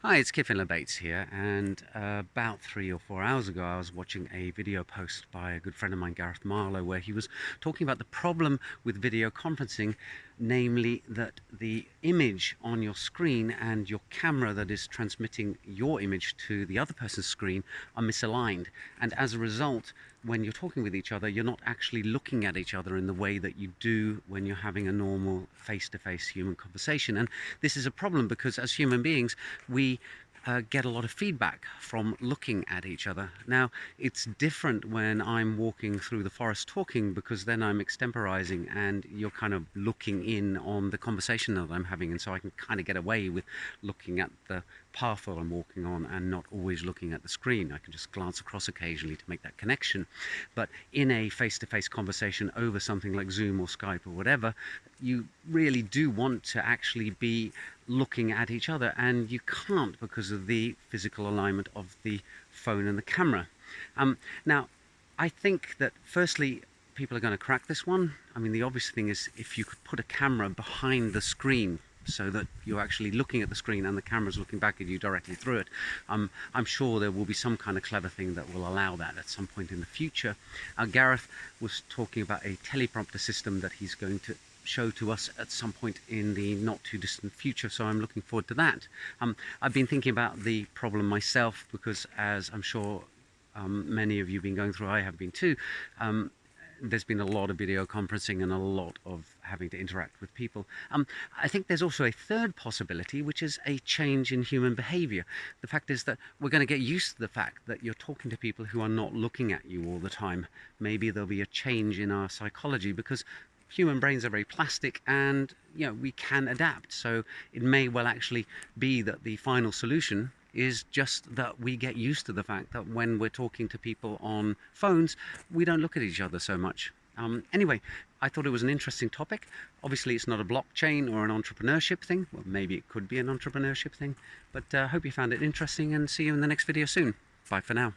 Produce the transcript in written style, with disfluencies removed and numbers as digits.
Hi, it's Kiffin Bates here, and about 3 or 4 hours ago I was watching a video post by a good friend of mine, Gareth Marlowe, where he was talking about the problem with video conferencing, namely that the image on your screen and your camera that is transmitting your image to the other person's screen are misaligned, and as a result, when you're talking with each other, you're not actually looking at each other in the way that you do when you're having a normal face-to-face human conversation. And this is a problem because as human beings, we get a lot of feedback from looking at each other. Now, it's different when I'm walking through the forest talking, because then I'm extemporizing and you're kind of looking in on the conversation that I'm having, and so I can kind of get away with looking at the path that I'm walking on and not always looking at the screen. I can just glance across occasionally to make that connection. But in a face-to-face conversation over something like Zoom or Skype or whatever, you really do want to actually be looking at each other, and you can't because of the physical alignment of the phone and the camera. Now, I think that firstly, people are going to crack this one. I mean, the obvious thing is if you could put a camera behind the screen so that you're actually looking at the screen and the camera's looking back at you directly through it. I'm sure there will be some kind of clever thing that will allow that at some point in the future. Gareth was talking about a teleprompter system that he's going to show to us at some point in the not too distant future, so I'm looking forward to that. I've been thinking about the problem myself because, as I'm sure many of you have been going through, I have been too, there's been a lot of video conferencing and a lot of having to interact with people. I think there's also a third possibility, which is a change in human behavior. The fact is that we're going to get used to the fact that you're talking to people who are not looking at you all the time. Maybe there'll be a change in our psychology because human brains are very plastic, and we can adapt. So it may well actually be that the final solution is just that we get used to the fact that when we're talking to people on phones, we don't look at each other so much. Anyway, I thought it was an interesting topic. Obviously, it's not a blockchain or an entrepreneurship thing. Well, maybe it could be an entrepreneurship thing, but I hope you found it interesting, and see you in the next video soon. Bye for now.